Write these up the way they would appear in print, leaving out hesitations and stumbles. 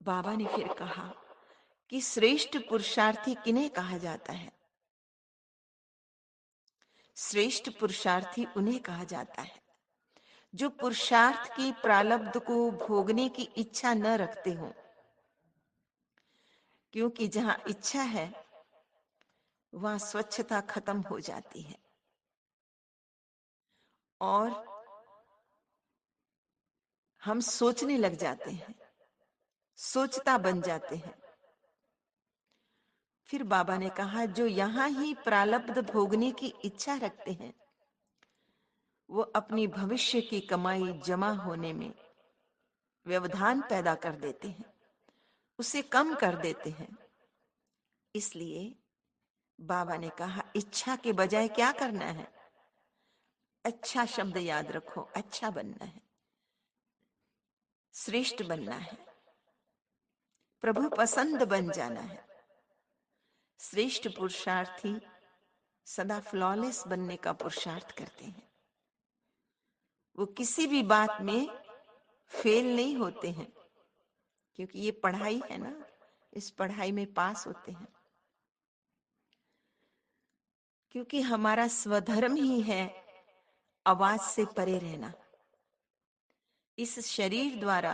बाबा ने फिर कहा कि श्रेष्ठ पुरुषार्थी किन्हें कहा जाता है? श्रेष्ठ पुरुषार्थी उन्हें कहा जाता है जो पुरुषार्थ की प्रारब्ध को भोगने की इच्छा न रखते हो, क्योंकि जहां इच्छा है वहां स्वच्छता खत्म हो जाती है और हम सोचने लग जाते हैं, सोचता बन जाते हैं। फिर बाबा ने कहा जो यहां ही प्रारब्ध भोगने की इच्छा रखते हैं वो अपनी भविष्य की कमाई जमा होने में व्यवधान पैदा कर देते हैं, उसे कम कर देते हैं। इसलिए बाबा ने कहा इच्छा के बजाय क्या करना है? अच्छा शब्द याद रखो, अच्छा बनना है, श्रेष्ठ बनना है, प्रभु पसंद बन जाना है। श्रेष्ठ पुरुषार्थी सदा फ्लॉलेस बनने का पुरुषार्थ करते हैं। वो किसी भी बात में फेल नहीं होते हैं, क्योंकि ये पढ़ाई है ना, इस पढ़ाई में पास होते हैं। क्योंकि हमारा स्वधर्म ही है आवाज से परे रहना। इस शरीर द्वारा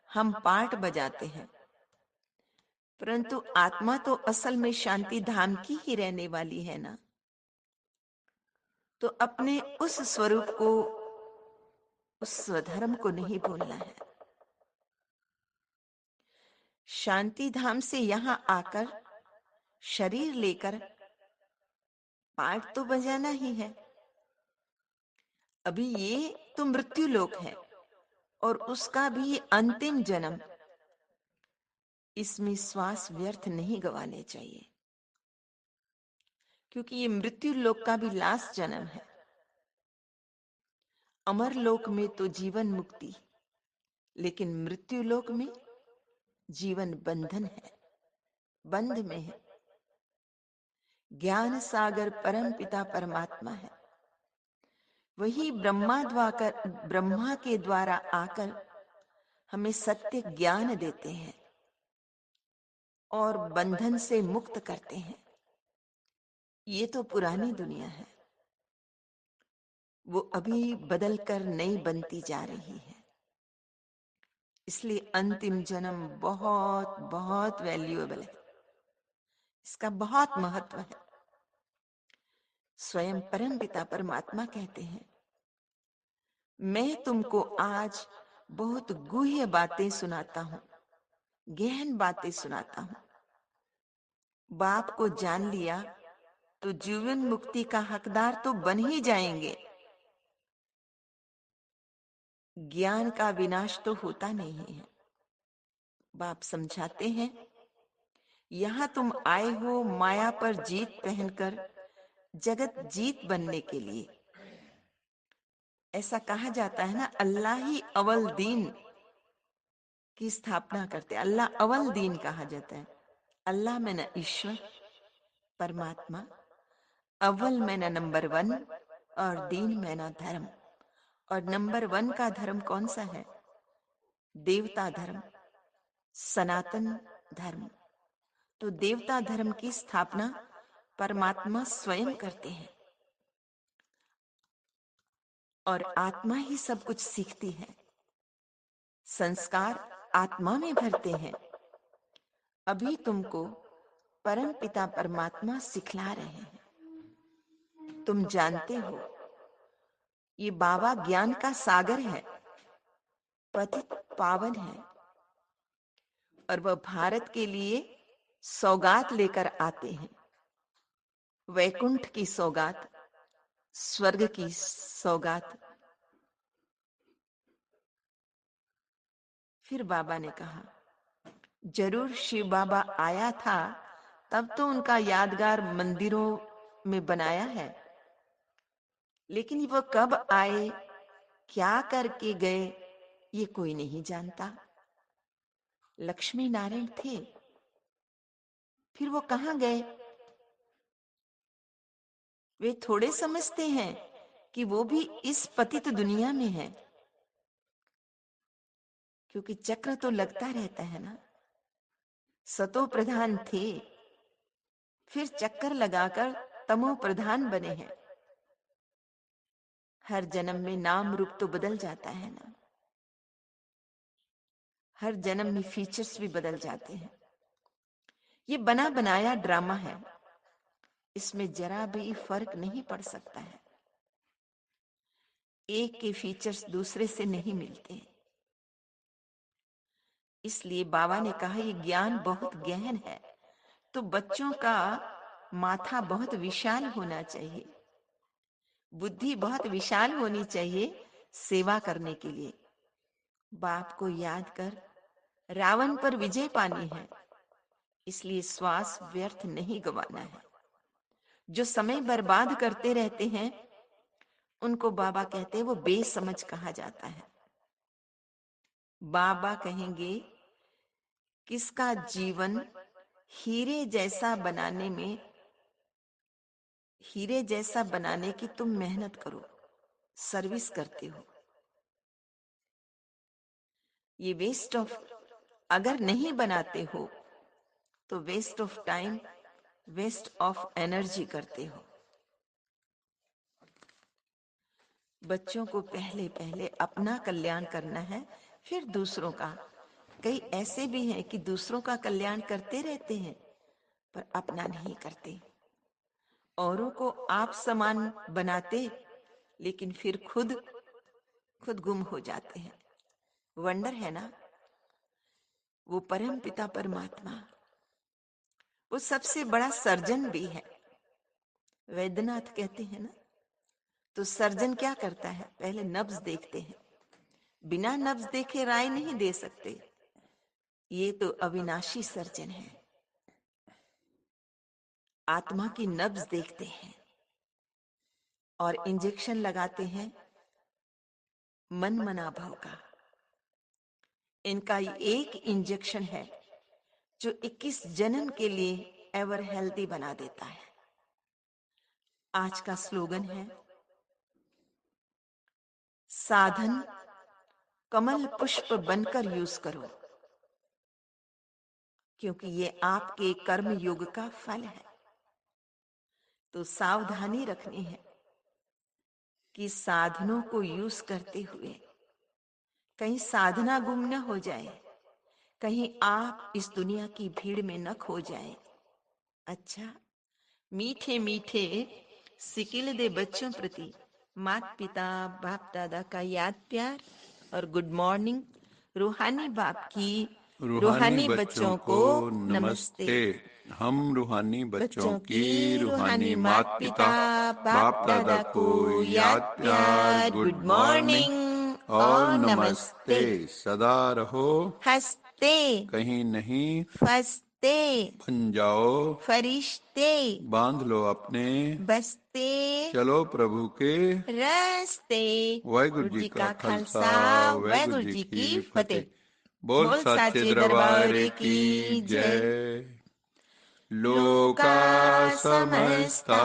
हम पाठ बजाते हैं, परंतु आत्मा तो असल में शांति धाम की ही रहने वाली है ना। तो अपने उस स्वरूप को, उस स्वधर्म को नहीं भूलना है। शांति धाम से यहां आकर शरीर लेकर पाठ तो बजाना ही है। अभी ये तो मृत्यु लोक है और उसका भी अंतिम जन्म, इसमें श्वास व्यर्थ नहीं गवाने चाहिए, क्योंकि ये मृत्यु लोक का भी लास्ट जन्म है। अमर लोक में तो जीवन मुक्ति, लेकिन मृत्यु लोक में जीवन बंधन है, बंध में है। ज्ञान सागर परम पिता परमात्मा है, वही ब्रह्मा के द्वारा आकर हमें सत्य ज्ञान देते हैं और बंधन से मुक्त करते हैं। ये तो पुरानी दुनिया है, वो अभी बदलकर नई बनती जा रही है। इसलिए अंतिम जन्म बहुत बहुत वैल्यूएबल है, इसका बहुत महत्व है। स्वयं परम पिता परमात्मा कहते हैं मैं तुमको आज बहुत गुह्य बातें सुनाता हूं, गहन बातें सुनाता हूं। बाप को जान लिया तो जीवन मुक्ति का हकदार तो बन ही जाएंगे। ज्ञान का विनाश तो होता नहीं है। बाप समझाते हैं यहां तुम आए हो माया पर जीत पहनकर जगत जीत बनने के लिए। ऐसा कहा जाता है ना, अल्लाह ही अव्वल दीन की स्थापना करते। अल्लाह अव्वल दीन कहा जाता है। अल्लाह में न ईश्वर परमात्मा, अव्वल में न नंबर वन और दीन में न धर्म। और नंबर वन का धर्म कौन सा है? देवता धर्म, सनातन धर्म। तो देवता धर्म की स्थापना परमात्मा स्वयं करते हैं और आत्मा ही सब कुछ सीखती है। संस्कार आत्मा में भरते हैं। अभी तुमको परम पिता परमात्मा सिखला रहे हैं। तुम जानते हो ये बाबा ज्ञान का सागर है, पतित पावन है और वह भारत के लिए सौगात लेकर आते हैं। वैकुंठ की सौगात, स्वर्ग की सौगात। फिर बाबा ने कहा जरूर शिव बाबा आया था, तब तो उनका यादगार मंदिरों में बनाया है, लेकिन वह कब आए, क्या करके गए, ये कोई नहीं जानता। लक्ष्मी नारायण थे, फिर वो कहां गए? वे थोड़े समझते हैं कि वो भी इस पतित दुनिया में है, क्योंकि चक्र तो लगता रहता है ना। सतो प्रधान थे, फिर चक्कर लगाकर तमो प्रधान बने हैं। हर जन्म में नाम रूप तो बदल जाता है ना, हर जन्म में फीचर्स भी बदल जाते हैं। ये बना बनाया ड्रामा है, इसमें जरा भी फर्क नहीं पड़ सकता है। एक के फीचर्स दूसरे से नहीं मिलते। इसलिए बाबा ने कहा ये ज्ञान बहुत गहन है, तो बच्चों का माथा बहुत विशाल होना चाहिए, बुद्धि बहुत विशाल होनी चाहिए सेवा करने के लिए। बाप को याद कर रावण पर विजय पानी है, इसलिए श्वास व्यर्थ नहीं गंवाना है। जो समय बर्बाद करते रहते हैं उनको बाबा कहते हैं वो बेसमझ कहा जाता है। बाबा कहेंगे किसका जीवन हीरे जैसा बनाने में, हीरे जैसा बनाने की तुम मेहनत करो, सर्विस करते हो, ये वेस्ट ऑफ, अगर नहीं बनाते हो तो waste of time, waste of energy करते हो। बच्चों को पहले पहले अपना कल्याण करना है, फिर दूसरों का। कई ऐसे भी हैं कि दूसरों का कल्याण करते रहते हैं पर अपना नहीं करते, औरों को आप समान बनाते लेकिन फिर खुद गुम हो जाते हैं। वंडर है ना, वो परम पिता परमात्मा, वो सबसे बड़ा सर्जन भी है। वैद्यनाथ कहते हैं ना, तो सर्जन क्या करता है, पहले नब्ज देखते हैं, बिना नब्ज देखे राय नहीं दे सकते। ये तो अविनाशी सर्जन है, आत्मा की नब्ज देखते हैं और इंजेक्शन लगाते हैं मन मना भाव का। इनका एक इंजेक्शन है जो 21 जन्म के लिए एवर हेल्दी बना देता है। आज का स्लोगन है साधन कमल पुष्प बनकर यूज करो, क्योंकि ये आपके कर्म योग का फल है। तो सावधानी रखनी है कि साधनों को यूज करते हुए कहीं साधना गुम न हो जाए, कहीं आप इस दुनिया की भीड़ में न खो जाए। अच्छा, मीठे मीठे सिकिल दे बच्चों प्रति माता पिता बाप दादा का याद प्यार और गुड मॉर्निंग। रूहानी बाप की रूहानी रूहानी बच्चों बच्चों को को नमस्ते। नमस्ते। हम रूहानी बच्चों बच्चों की की रूहानी रूहानी माता माता पिता पिता बाप बाप दादा दादा को को याद याद प्यार, प्यार, गुड गुड मॉर्निंग मॉर्निंग और और नमस्ते। नमस्ते। सदा रहो हंसते कहीं नहीं फंसते बन जाओ, फरिश्ते बांध लो अपने बसते चलो प्रभु के रास्ते। वाहिगुरु गुरु जी जी का का खालसा, खालसा, वाहिगुरु वाहिगुरु जी जी की की फतेह। फतेह। बोल बोल साचे साचे दरबार दरबार की की जय। जय। लोका लोका समस्ता समस्ता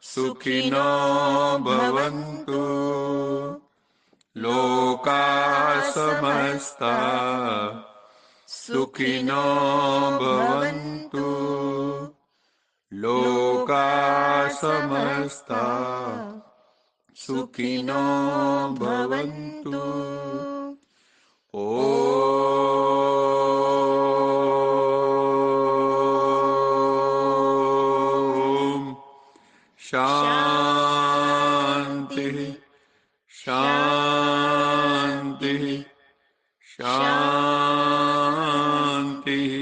सुखिनो सुखिनो भवन्तु। भवन्तु। लोका लोका समस्ता समस्ता सुखिनो सुखिनो भवन्तु। भवन्तु। लोका लोका समस्ता समस्ता सुखिनो सुखिनो भवन्तु। भवन्तु। ओम शांति शांति शांति शांति शांति।